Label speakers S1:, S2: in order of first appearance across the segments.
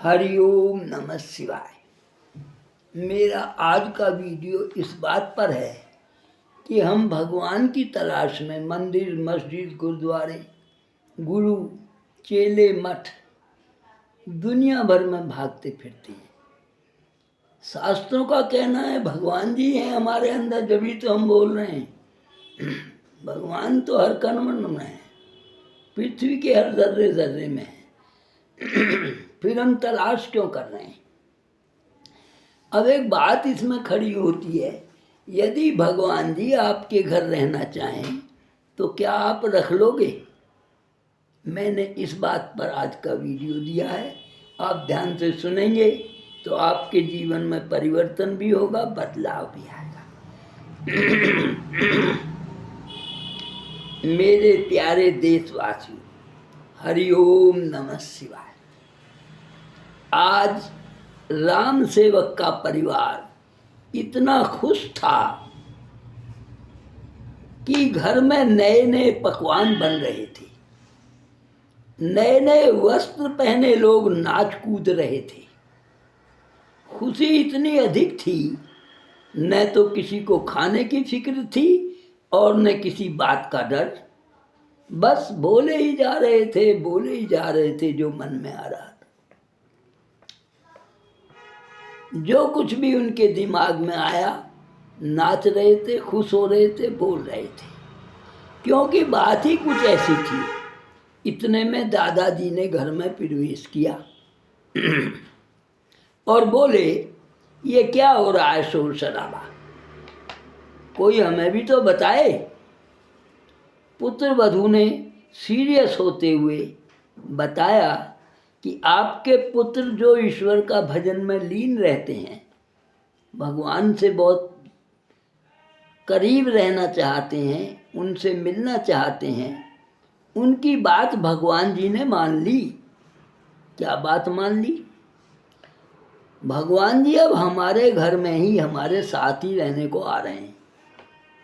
S1: हरिओम नमः शिवाय। मेरा आज का वीडियो इस बात पर है कि हम भगवान की तलाश में मंदिर, मस्जिद, गुरुद्वारे, गुरु, चेले, मठ दुनिया भर में भागते फिरते हैं। शास्त्रों का कहना है भगवान जी हैं हमारे अंदर, जभी तो हम बोल रहे हैं। भगवान तो हर कण में है, पृथ्वी के हर जर्रे जर्रे में है। फिर हम तलाश क्यों कर रहे हैं? अब एक बात इसमें खड़ी होती है, यदि भगवान जी आपके घर रहना चाहें तो क्या आप रख लोगे? मैंने इस बात पर आज का वीडियो दिया है। आप ध्यान से सुनेंगे तो आपके जीवन में परिवर्तन भी होगा, बदलाव भी आएगा। मेरे प्यारे देशवासियों, हरिओम नमः शिवाय। आज राम सेवक का परिवार इतना खुश था कि घर में नए नए पकवान बन रहे थे, नए नए वस्त्र पहने लोग नाच कूद रहे थे। खुशी इतनी अधिक थी, न तो किसी को खाने की फिक्र थी और न किसी बात का डर। बस बोले ही जा रहे थे, बोले ही जा रहे थे जो मन में आ रहा था। जो कुछ भी उनके दिमाग में आया, नाच रहे थे, खुश हो रहे थे, बोल रहे थे, क्योंकि बात ही कुछ ऐसी थी। इतने में दादाजी ने घर में प्रवेश किया और बोले, ये क्या हो रहा है शोर शराबा? कोई हमें भी तो बताए। पुत्र वधू ने सीरियस होते हुए बताया कि आपके पुत्र जो ईश्वर का भजन में लीन रहते हैं, भगवान से बहुत करीब रहना चाहते हैं, उनसे मिलना चाहते हैं, उनकी बात भगवान जी ने मान ली। क्या बात मान ली? भगवान जी अब हमारे घर में ही हमारे साथ ही रहने को आ रहे हैं।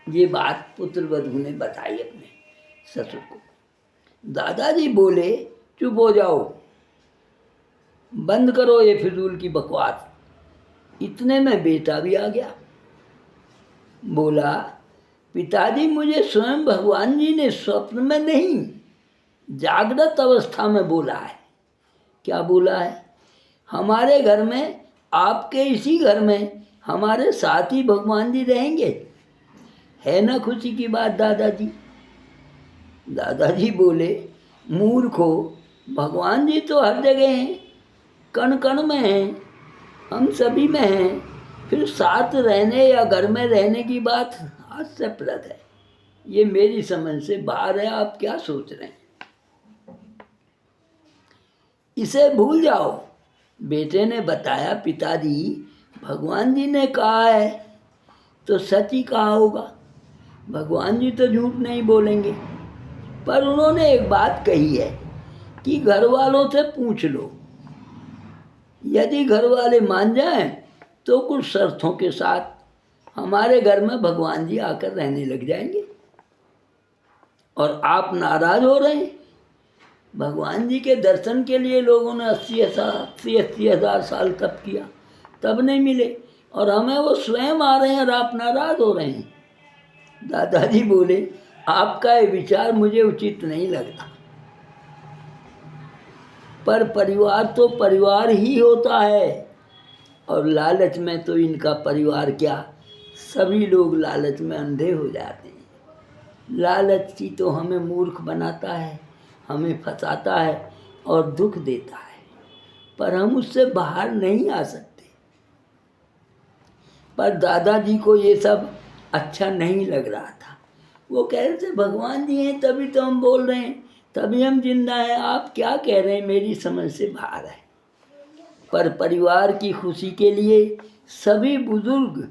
S1: ये बात पुत्र वधू ने बताई अपने ससुर को। दादाजी बोले, चुप हो जाओ, बंद करो ये फिजूल की बकवास। इतने में बेटा भी आ गया। बोला, पिताजी मुझे स्वयं भगवान जी ने स्वप्न में नहीं, जागृत अवस्था में बोला है। क्या बोला है? हमारे घर में, आपके इसी घर में हमारे साथ ही भगवान जी रहेंगे। है ना खुशी की बात दादाजी? दादाजी बोले, मूर्खो, भगवान जी तो हर जगह हैं, कण कण में हैं, हम सभी में हैं। फिर साथ रहने या घर में रहने की बात हास्यप्रद है। ये मेरी समझ से बाहर है। आप क्या सोच रहे हैं? इसे भूल जाओ। बेटे ने बताया, पिताजी भगवान जी ने कहा है तो सच ही कहा होगा, भगवान जी तो झूठ नहीं बोलेंगे। पर उन्होंने एक बात कही है कि घर वालों से पूछ लो। यदि घर वाले मान जाएं तो कुछ शर्तों के साथ हमारे घर में भगवान जी आकर रहने लग जाएंगे। और आप नाराज हो रहे हैं? भगवान जी के दर्शन के लिए लोगों ने 80 हज़ार साल तप किया, तब नहीं मिले, और हमें वो स्वयं आ रहे हैं और आप नाराज हो रहे हैं। दादाजी बोले, आपका ये विचार मुझे उचित नहीं लगता, पर परिवार तो परिवार ही होता है, और लालच में तो इनका परिवार क्या, सभी लोग लालच में अंधे हो जाते हैं। लालच ही तो हमें मूर्ख बनाता है, हमें फंसाता है और दुख देता है, पर हम उससे बाहर नहीं आ सकते। पर दादाजी को ये सब अच्छा नहीं लग रहा था। वो कह रहे थे, भगवान जी हैं तभी तो हम बोल रहे हैं, तभी हम जिंदा हैं। आप क्या कह रहे हैं मेरी समझ से बाहर है। पर परिवार की खुशी के लिए सभी बुजुर्ग,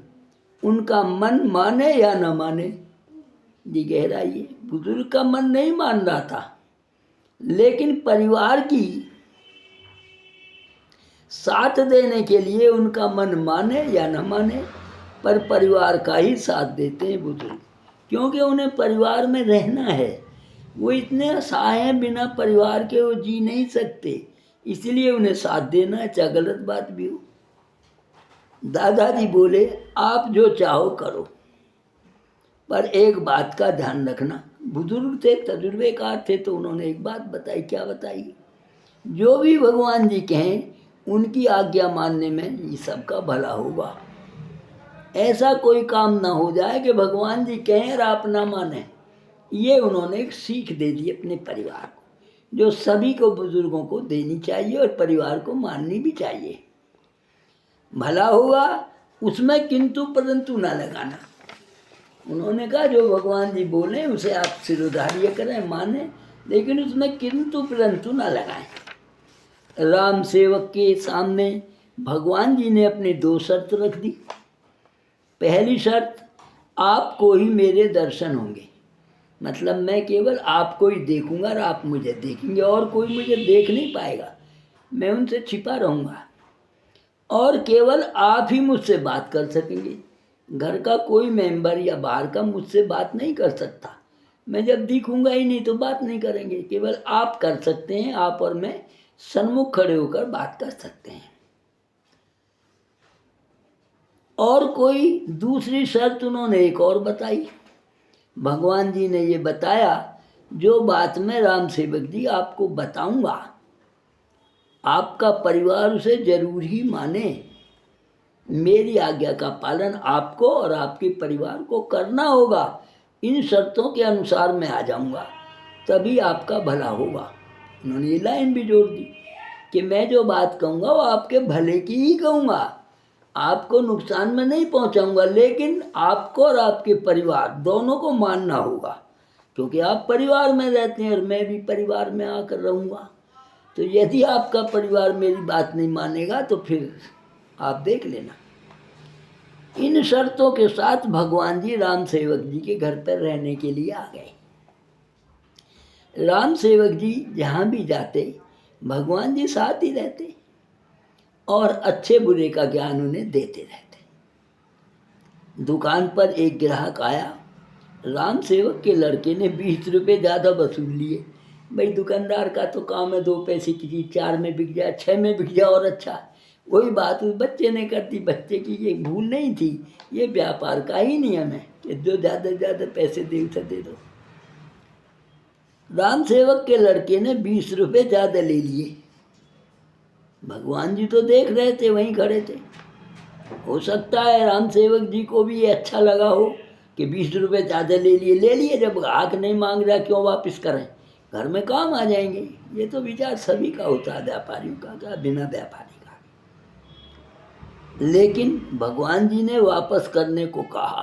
S1: उनका मन माने या न माने, जी गहराई है, बुजुर्ग का मन नहीं मान रहा था, लेकिन परिवार की साथ देने के लिए उनका मन माने या न माने, पर परिवार का ही साथ देते हैं बुजुर्ग, क्योंकि उन्हें परिवार में रहना है। वो इतने असहाय हैं, बिना परिवार के वो जी नहीं सकते। इसलिए उन्हें साथ देना है, चाहे गलत बात भी हो। दादाजी बोले, आप जो चाहो करो, पर एक बात का ध्यान रखना। बुजुर्ग थे, तजुर्बेकार थे, तो उन्होंने एक बात बताई। क्या बताई? जो भी भगवान जी कहें उनकी आज्ञा मानने में ये सबका भला होगा। ऐसा कोई काम ना हो जाए कि भगवान जी कहें और आप ना माने। ये उन्होंने एक सीख दे दी अपने परिवार को, जो सभी को, बुजुर्गों को देनी चाहिए और परिवार को माननी भी चाहिए। भला होगा, उसमें किंतु परंतु ना लगाना। उन्होंने कहा जो भगवान जी बोले उसे आप सिरोधार्य करें, माने, लेकिन उसमें किंतु परंतु ना लगाएं। राम सेवक के सामने भगवान जी ने अपनी 2 शर्त रख दी। पहली शर्त, आपको ही मेरे दर्शन होंगे, मतलब मैं केवल आपको ही देखूंगा और आप मुझे देखेंगे, और कोई मुझे देख नहीं पाएगा, मैं उनसे छिपा रहूँगा, और केवल आप ही मुझसे बात कर सकेंगे। घर का कोई मेंबर या बाहर का मुझसे बात नहीं कर सकता। मैं जब दिखूंगा ही नहीं तो बात नहीं करेंगे, केवल आप कर सकते हैं। आप और मैं सन्मुख खड़े होकर बात कर सकते हैं। और कोई दूसरी शर्त उन्होंने एक और बताई। भगवान जी ने ये बताया, जो बात मैं राम सेवक जी आपको बताऊंगा, आपका परिवार उसे जरूर ही माने। मेरी आज्ञा का पालन आपको और आपके परिवार को करना होगा। इन शर्तों के अनुसार मैं आ जाऊंगा, तभी आपका भला होगा। उन्होंने ये लाइन भी जोड़ दी कि मैं जो बात कहूँगा वो आपके भले की ही कहूँगा, आपको नुकसान में नहीं पहुँचाऊँगा, लेकिन आपको और आपके परिवार दोनों को मानना होगा, क्योंकि आप परिवार में रहते हैं और मैं भी परिवार में आकर रहूँगा। तो यदि आपका परिवार मेरी बात नहीं मानेगा तो फिर आप देख लेना। इन शर्तों के साथ भगवान जी राम सेवक जी के घर पर रहने के लिए आ गए। राम सेवक जी जहाँ भी जाते भगवान जी साथ ही रहते और अच्छे बुरे का ज्ञान उन्हें देते रहते। दुकान पर एक ग्राहक आया, राम सेवक के लड़के ने 20 रुपये ज़्यादा वसूल लिए। भाई दुकानदार का तो काम है 2 पैसे की चीज़ 4 में बिक जाए, 6 में बिक जाए और अच्छा। वही बात उस बच्चे ने कर दी। बच्चे की ये भूल नहीं थी, ये व्यापार का ही नियम है कि जो ज़्यादा से ज़्यादा पैसे दे उसे दे दो। राम सेवक के लड़के ने 20 रुपये ज़्यादा ले लिए। भगवान जी तो देख रहे थे, वहीं खड़े थे। हो सकता है राम सेवक जी को भी ये अच्छा लगा हो कि 20 रुपये ज़्यादा ले लिए, जब ग्राहक नहीं मांग रहा क्यों वापस करें, घर में काम आ जाएंगे। ये तो विचार सभी का होता है, व्यापारियों का क्या, बिना व्यापारी का। लेकिन भगवान जी ने वापस करने को कहा।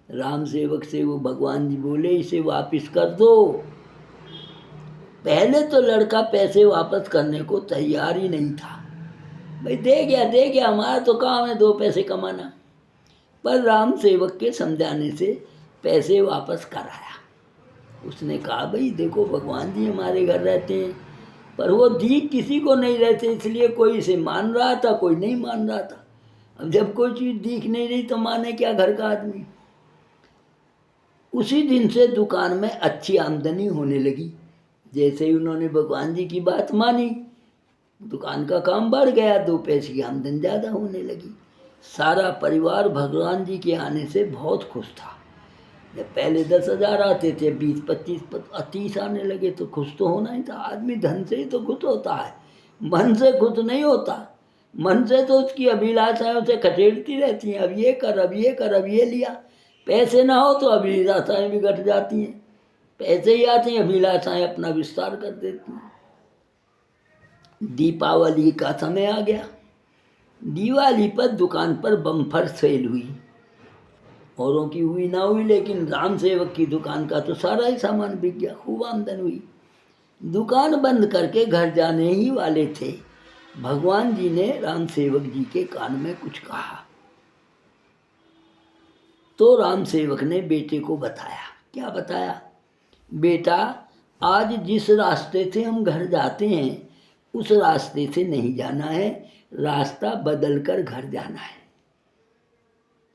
S1: राम सेवक से वो भगवान जी बोले, इसे वापस कर दो। पहले तो लड़का पैसे वापस करने को तैयार ही नहीं था। भाई दे गया, हमारा तो काम है 2 पैसे कमाना। पर राम सेवक के समझाने से पैसे वापस कराया। उसने कहा, भाई देखो भगवान जी हमारे घर रहते हैं, पर वो दीख किसी को नहीं रहते, इसलिए कोई इसे मान रहा था, कोई नहीं मान रहा था। अब जब कोई चीज़ दिख नहीं रही तो माने क्या घर का आदमी। उसी दिन से दुकान में अच्छी आमदनी होने लगी। जैसे ही उन्होंने भगवान जी की बात मानी, दुकान का काम बढ़ गया, 2 पैसे की आमदनी ज़्यादा होने लगी। सारा परिवार भगवान जी के आने से बहुत खुश था। जब पहले 10,000 आते थे, 20, 25, 30 आने लगे तो खुश तो होना ही था। आदमी धन से ही तो खुश होता है, मन से खुश नहीं होता। मन से तो उसकी अभिलाषाएं उसे खचेड़ती रहती हैं, अब ये कर, अब ये कर, अब ये लिया। पैसे ना हो तो अभिलाषाएं भी घट जाती हैं, पैसे ही आते हैं अभिलाषाएं अपना विस्तार कर देती हैं। दीपावली का समय आ गया। दिवाली पर दुकान पर बम्पर सेल हुई। औरों की हुई ना हुई, लेकिन राम सेवक की दुकान का तो सारा ही सामान बिक गया, खूब आमदन हुई। दुकान बंद करके घर जाने ही वाले थे, भगवान जी ने राम सेवक जी के कान में कुछ कहा। तो राम सेवक ने बेटे को बताया। क्या बताया? बेटा, आज जिस रास्ते से हम घर जाते हैं उस रास्ते से नहीं जाना है, रास्ता बदल कर घर जाना है।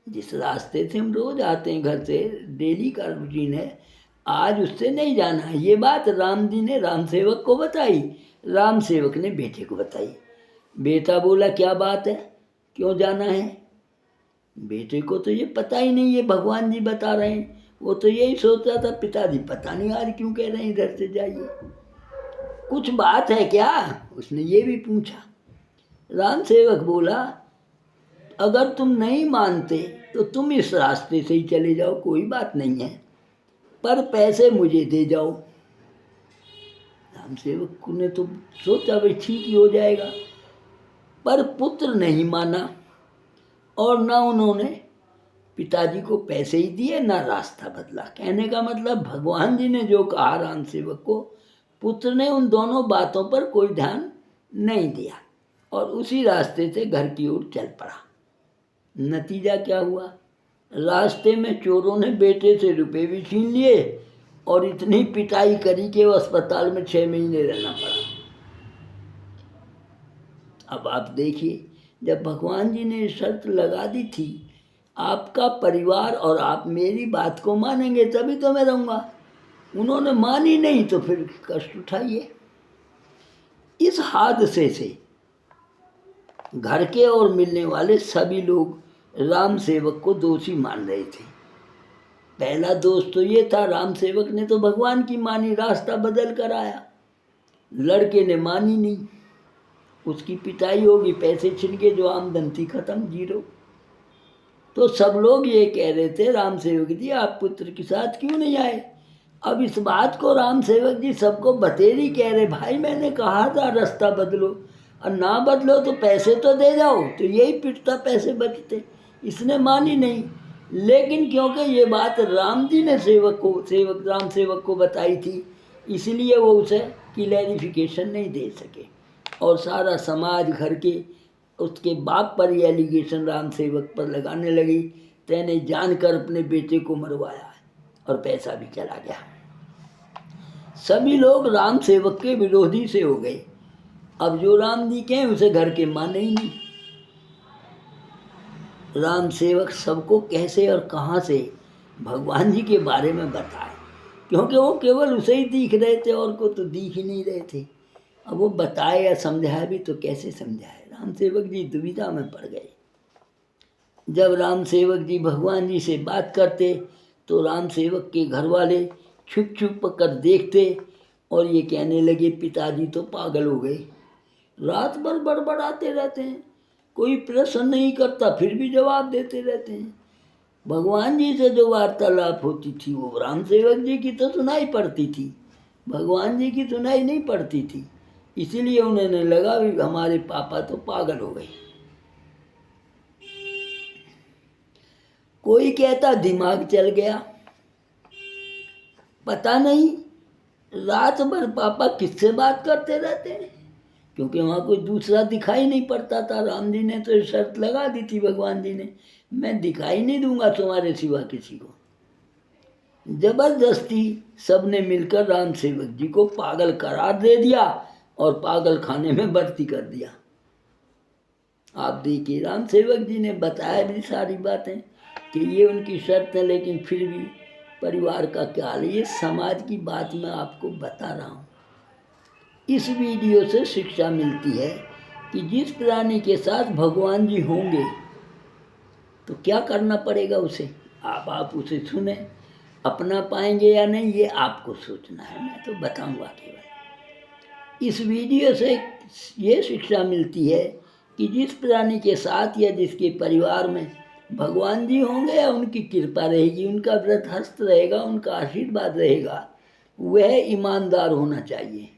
S1: जिस रास्ते से हम रोज आते हैं घर से, डेली का रूटीन है, आज उससे नहीं जाना है। ये बात राम जी ने राम सेवक को बताई। राम सेवक ने बेटे को बताई। बेटा बोला क्या बात है, क्यों जाना है? बेटे को तो ये पता ही नहीं, ये भगवान जी बता रहे हैं। वो तो यही सोच रहा था पिताजी पता नहीं आज क्यों कह रहे हैं इधर से जाइए, कुछ बात है क्या? उसने ये भी पूछा। राम सेवक बोला अगर तुम नहीं मानते तो तुम इस रास्ते से ही चले जाओ, कोई बात नहीं है, पर पैसे मुझे दे जाओ। राम सेवक ने तो सोचा भाई ठीक ही हो जाएगा, पर पुत्र नहीं माना और ना उन्होंने पिताजी को पैसे ही दिए ना रास्ता बदला। कहने का मतलब भगवान जी ने जो कहा राम सेवक को, पुत्र ने उन दोनों बातों पर कोई ध्यान नहीं दिया और उसी रास्ते से घर की ओर चल पड़ा। नतीजा क्या हुआ? रास्ते में चोरों ने बेटे से रुपए भी छीन लिए और इतनी पिटाई करी कि वो अस्पताल में 6 महीने रहना पड़ा। अब आप देखिए, जब भगवान जी ने शर्त लगा दी थी आपका परिवार और आप मेरी बात को मानेंगे तभी तो मैं रहूँगा, उन्होंने मानी नहीं तो फिर कष्ट उठाइए। इस हादसे से घर के और मिलने वाले सभी लोग राम सेवक को दोषी मान रहे थे। पहला दोष तो ये था, राम सेवक ने तो भगवान की मानी, रास्ता बदल कर आया। लड़के ने मानी नहीं, उसकी पिटाई होगी, पैसे छिन के, जो आमदन थी खत्म, जीरो। तो सब लोग ये कह रहे थे राम सेवक जी आप पुत्र के साथ क्यों नहीं आए? अब इस बात को राम सेवक जी सबको बतेरी कह रहे, भाई मैंने कहा था रास्ता बदलो, और ना बदलो तो पैसे तो दे जाओ, तो यही पिटता पैसे बचते। इसने मानी नहीं, लेकिन क्योंकि ये बात राम जी ने राम सेवक को बताई थी, इसलिए वो उसे क्लैरिफिकेशन नहीं दे सके और सारा समाज घर के उसके बाप पर ये एलिगेशन राम सेवक पर लगाने लगी, तेने जानकर अपने बेटे को मरवाया और पैसा भी चला गया। सभी लोग राम सेवक के विरोधी से हो गए। अब जो राम जी के उसे घर के माने ही नहीं। राम सेवक सबको कैसे और कहाँ से भगवान जी के बारे में बताए, क्योंकि वो केवल उसे ही दिख रहे थे और को तो दिख ही नहीं रहे थे। अब वो बताए या समझाए भी तो कैसे समझाए? राम सेवक जी दुविधा में पड़ गए। जब राम सेवक जी भगवान जी से बात करते तो राम सेवक के घर वाले छुप छुप कर देखते और ये कहने लगे पिताजी तो पागल हो गए, रात भर बड़बड़ाते रहते हैं, कोई प्रश्न नहीं करता फिर भी जवाब देते रहते हैं। भगवान जी से जो वार्तालाप होती थी वो राम सेवक जी की तो सुनाई पड़ती थी, भगवान जी की सुनाई नहीं पड़ती थी। इसीलिए उन्हें लगा भी हमारे पापा तो पागल हो गए। कोई कहता दिमाग चल गया, पता नहीं रात भर पापा किससे बात करते रहते हैं, क्योंकि वहाँ कोई दूसरा दिखाई नहीं पड़ता था। राम जी ने तो शर्त लगा दी थी भगवान जी ने, मैं दिखाई नहीं दूंगा तुम्हारे सिवा किसी को। जबरदस्ती सबने मिलकर राम सेवक जी को पागल करार दे दिया और पागल खाने में भर्ती कर दिया। आप देखिए राम सेवक जी ने बताया भी सारी बातें कि ये उनकी शर्त है, लेकिन फिर भी परिवार का क्या हाल है, ये समाज की बात मैं आपको बता रहा हूँ। इस वीडियो से शिक्षा मिलती है कि जिस प्राणी के साथ भगवान जी होंगे तो क्या करना पड़ेगा उसे। आप उसे सुने, अपना पाएंगे या नहीं ये आपको सोचना है, मैं तो बताऊंगा केवल। इस वीडियो से ये शिक्षा मिलती है कि जिस प्राणी के साथ या जिसके परिवार में भगवान जी होंगे या उनकी कृपा रहेगी, उनका व्रत हस्त रहेगा, उनका आशीर्वाद रहेगा, वह ईमानदार होना चाहिए,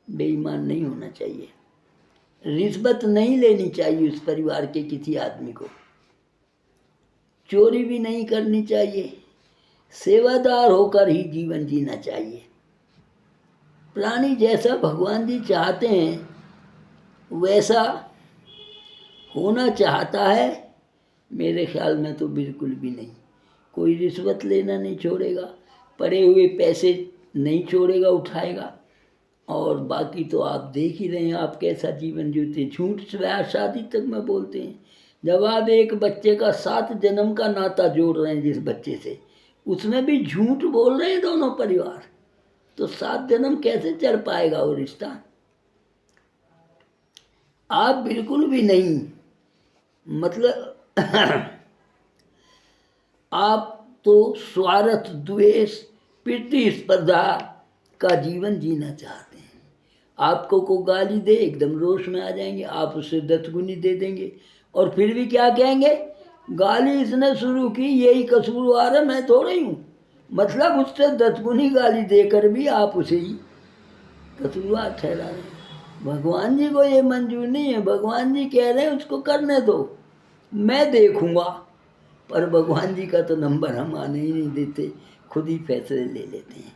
S1: बेईमान नहीं होना चाहिए। रिश्वत नहीं लेनी चाहिए उस परिवार के किसी आदमी को, चोरी भी नहीं करनी चाहिए, सेवादार होकर ही जीवन जीना चाहिए। प्राणी जैसा भगवान जी चाहते हैं वैसा होना चाहता है, मेरे ख्याल में तो बिल्कुल भी नहीं। कोई रिश्वत लेना नहीं छोड़ेगा, पड़े हुए पैसे नहीं छोड़ेगा, उठाएगा। और बाकी तो आप देख ही रहे हैं आप कैसा जीवन जीते, झूठ ब्याह शादी तक में बोलते हैं। जब आप एक बच्चे का 7 जन्म का नाता जोड़ रहे हैं जिस बच्चे से, उसमें भी झूठ बोल रहे हैं दोनों परिवार, तो 7 जन्म कैसे चल पाएगा वो रिश्ता? आप बिल्कुल भी नहीं, मतलब आप तो स्वार्थ, द्वेष, प्रतिस्पर्धा का जीवन जीना चाहते हैं। आपको को गाली दे एकदम रोष में आ जाएंगे, आप उसे 10 गुनी दे देंगे और फिर भी क्या कहेंगे, गाली इसने शुरू की, यही कसूरवार है, मैं थोड़ा ही हूँ। मतलब उससे 10 गुनी गाली देकर भी आप उसे ही कसूरवार ठहरा रहे हैं। भगवान जी को ये मंजूर नहीं है। भगवान जी कह रहे हैं उसको करने दो, मैं देखूंगा। पर भगवान जी का तो नंबर हम आने ही नहीं देते, खुद ही फैसले ले लेते हैं।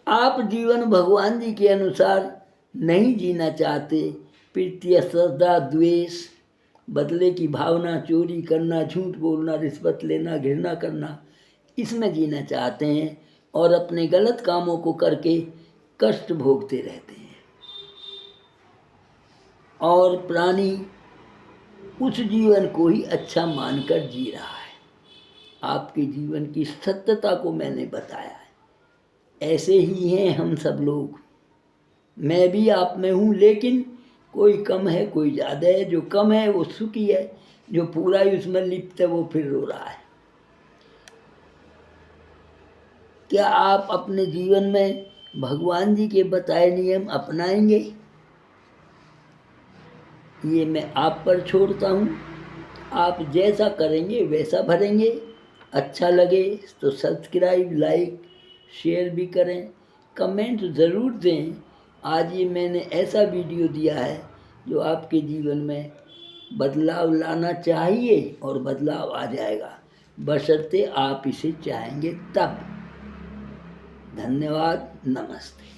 S1: आप जीवन भगवान जी के अनुसार नहीं जीना चाहते, प्रीति, श्रद्धा, द्वेष, बदले की भावना, चोरी करना, झूठ बोलना, रिश्वत लेना, घृणा करना, इसमें जीना चाहते हैं और अपने गलत कामों को करके कष्ट भोगते रहते हैं। और प्राणी उस जीवन को ही अच्छा मानकर जी रहा है। आपके जीवन की सत्यता को मैंने बताया है। ऐसे ही हैं हम सब लोग, मैं भी आप में हूँ, लेकिन कोई कम है, कोई ज़्यादा है। जो कम है वो सुखी है, जो पूरा ही उसमें लिप्त है वो फिर रो रहा है। क्या आप अपने जीवन में भगवान जी के बताए नियम अपनाएंगे? ये मैं आप पर छोड़ता हूँ। आप जैसा करेंगे वैसा भरेंगे। अच्छा लगे तो सब्सक्राइब, लाइक, शेयर भी करें, कमेंट ज़रूर दें। आज ये मैंने ऐसा वीडियो दिया है जो आपके जीवन में बदलाव लाना चाहिए और बदलाव आ जाएगा, बशर्ते आप इसे चाहेंगे तब। धन्यवाद, नमस्ते।